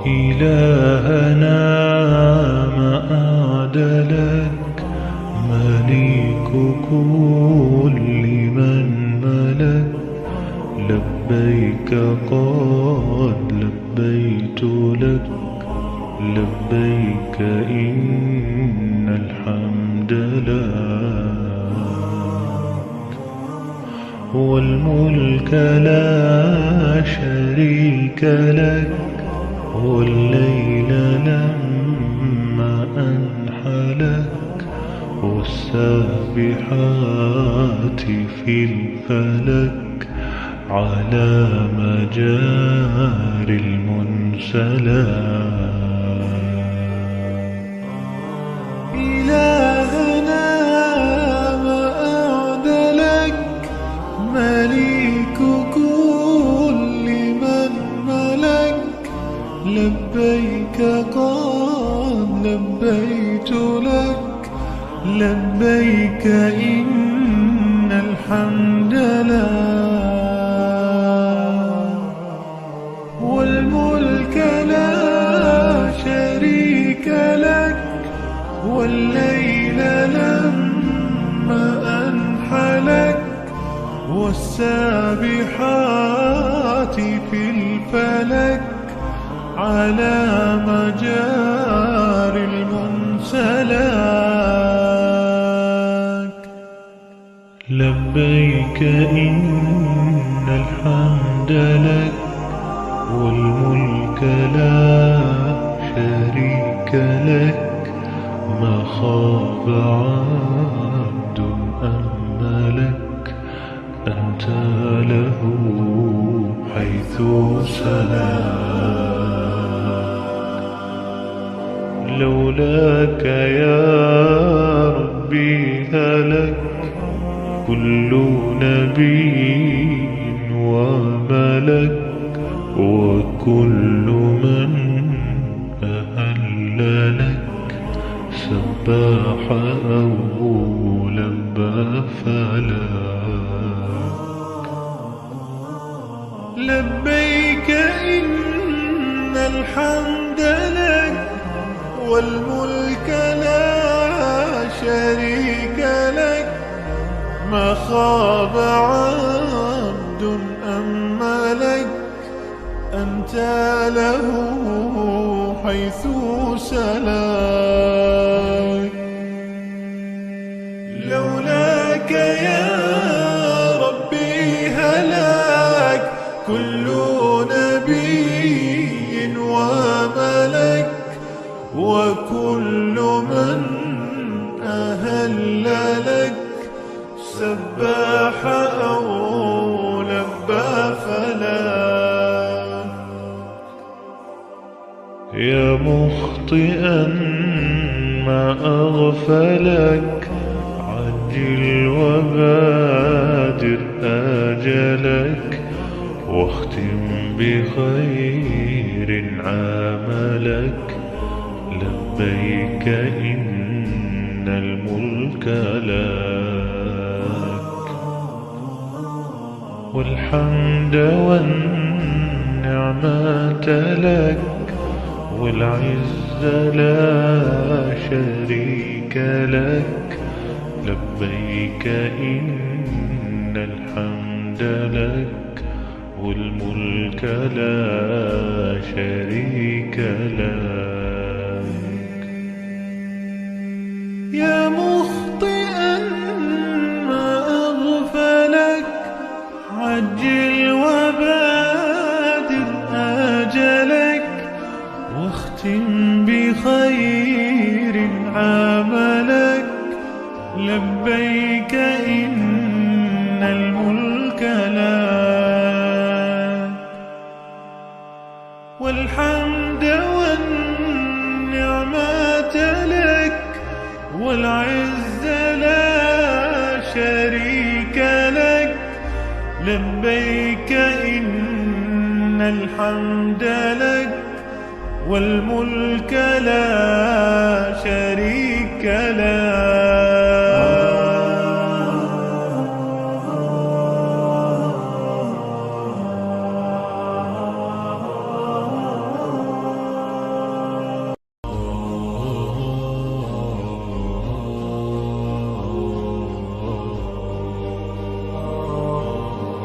إلهنا ما أعدلك، مليك كل من ملك. لبيك قد لبيت لك، لبيك إن الحمد لك، والملك لا شريك لك. والليل لما أنحلك، والسابحات في الفلك، على مجاري المنسلات. إلهنا ما أعدلك، مليك كل من ملك. لبيك قد لبيت لك، لبيك إن الحمد لك، والملك لا شريك لك. والليل لما أنحلك، والسابحات في الفلك، على مجاري المنسلك. لبيك إن الحمد لك، والملك لا شريك لك. ما خاب عبد أملك، أنت له حيث سلاك. لولاك يا ربي هلك كل نبي وملك، وكل من أهل لك، سباح أو لبى فلاك. لبيك إن الحمد لك، والملك لا شريك لك. ما خاب عبد أملك، أنت له حيث سلاك. لولاك يا ربي هلاك كل نبي وملك، وكل من أهل لك، سباح أو لبى فلاك. يا مخطئا ما أغفلك، عجل وبادر آجلك، واختم بخير عملك. لبيك إن الملك لك، والحمد والنعمة لك، والعز لا شريك لك. لبيك إن الحمد لك، والملك لا شريك لك. يا مخطئا ما أغفلك، عجل وبادر آجلك، واختم بخير عملك. لبيك إن الملك لك، والحمد والنعمة لك، والعز لا شريك لك. لبيك إن الحمد لك، والملك لا شريك لك.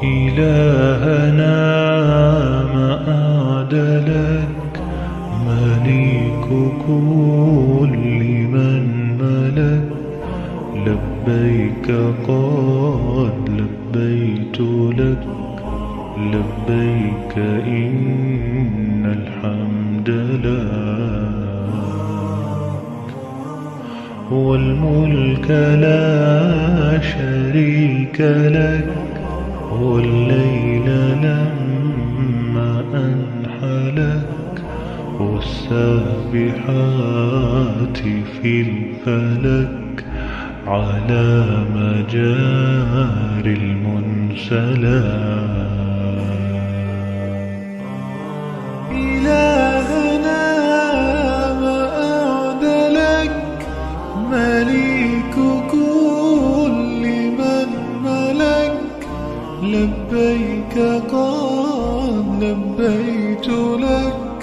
إلهنا ما أعدلك، مليك كل من ملك. لبيك قد لبيت لك، لبيك إن الحمد لك، والملك لا شريك لك. والليل لما أنحلك، والسابحات في الفلك، على مجاري المنسلات. إلهنا ما أعدلك، مليك كل من ملك. لبيك قد لبيت لك،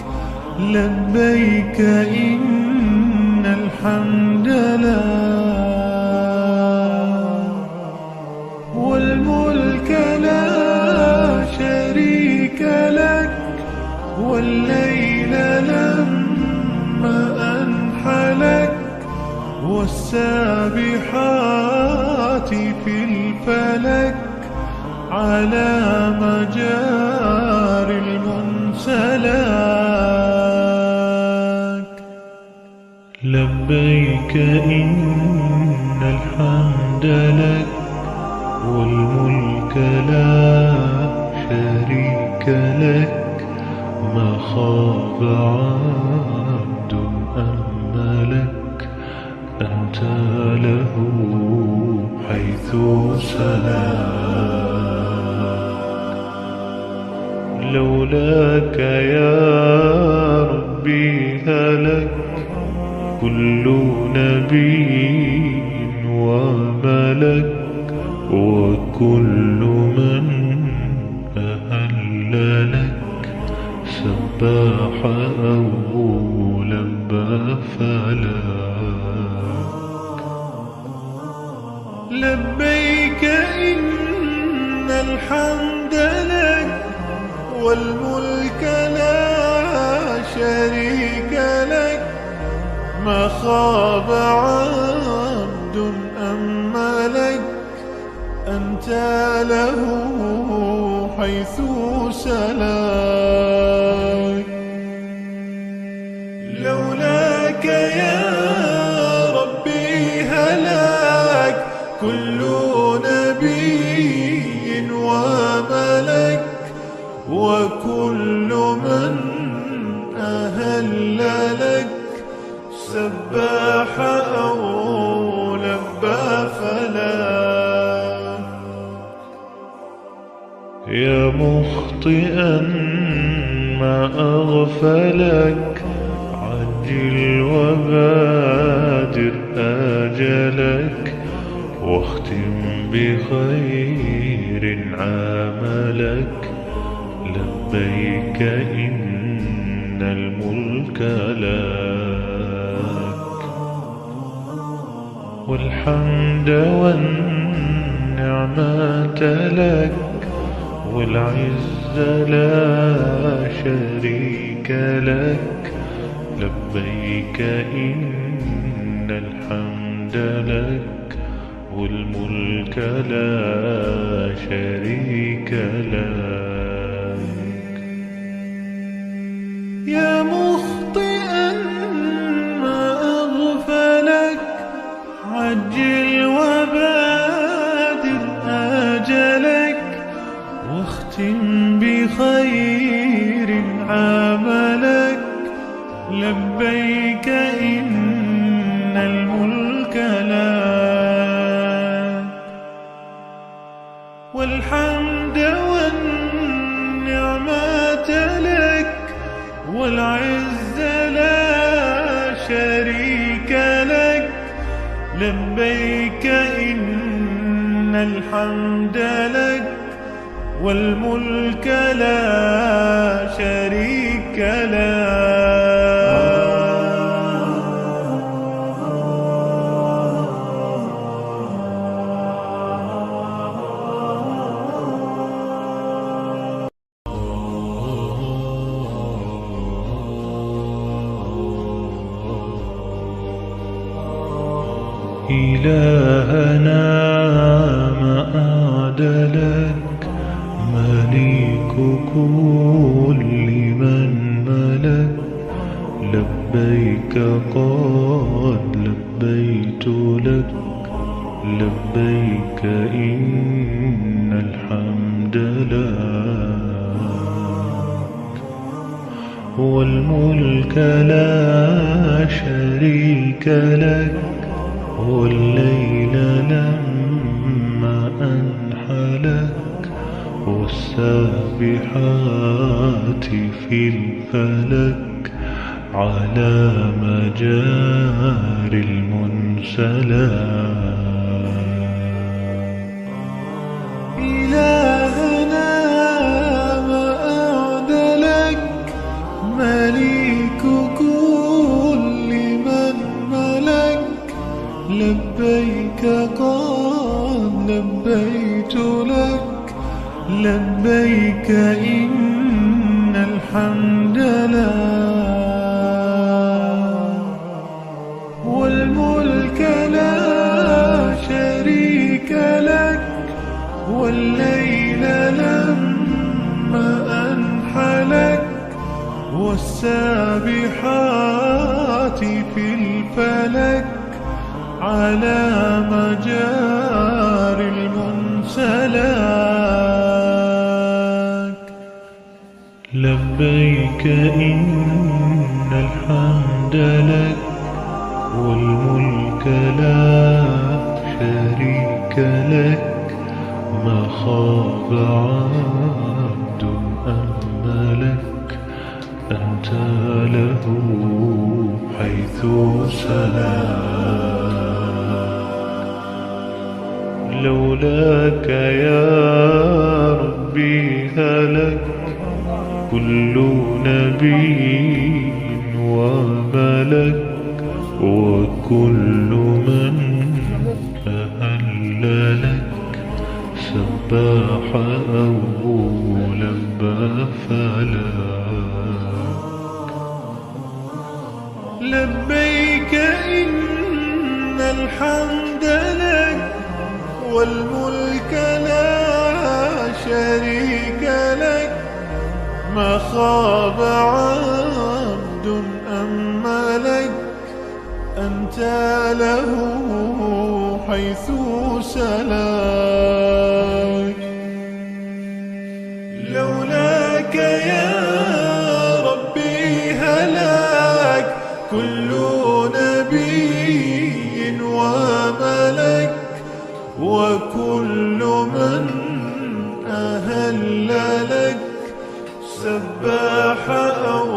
لبيك إن الحمد لك، والملك لا شريك لك. والليل لما أنحلك، والسابحات في الفلك، على مجاري المنسلات. لبيك إن الحمد لك، والملك لا شريك لك. ما خاب عبد أملك، أنت له حيث سلاك. لولاك يا ربي هلك كل نبي وملك، وكل من أهل لك، سباح أو لبى فلاك. لبيك إن الحمد لك، والملك لا شريك لك. ما خاب عبد أملك، أنت له حيث سلاك. لولاك يا ربي هلاك كل نبي وملك، وكل من أهل لك، سباح أو لبى فلاك. يا مخطئا ما أغفلك، عجل وبادر آجلك، واختم بخير عملك. لبيك إن الملك لك، والحمد والنعمة لك، والعز لا شريك لك. لبيك إن الحمد لك، والملك لا شريك لك. يا مخطئا ما أغفلك، عجل وبادر آجلك، واختم بخير عملك. لبيك إن الملك لك، والحمد والنعمة لك، والعز لا شريك لك. لبيك إن الحمد لك، والملك لا شريك لك. إلهنا ما أعدلك، مليك كل من ملك. لبيك قد لبيت لك، لبيك إن الحمد لك، والملك لا شريك لك. والليل لما أنحلك، والسابحات في الفلك، على مجاري المنسلات. إلهنا ما أعدلك، مليك كل من ملك. لبيك قد لبيت لك، لبيك إن الحمد لك، والملك لا شريك لك. والليل لما أنحلك، والسابحات في الفلك، على مجاري المنسلات. لبيك إن الحمد لك، والملك لا شريك لك. ما خاب عبد أملك، أنت له حيث سلاك. لولاك يا ربي هلك كل نبي وملك، وكل من أهل لك سباح أو لبى فلاك. لبيك إن الحمد لك، والملك لا شريك لك. ما خاب عبد أملك، أنت له حيث سلاك. لولاك يا ربي هلاك كل نبي وملك، وكل من أهل لك سباح أو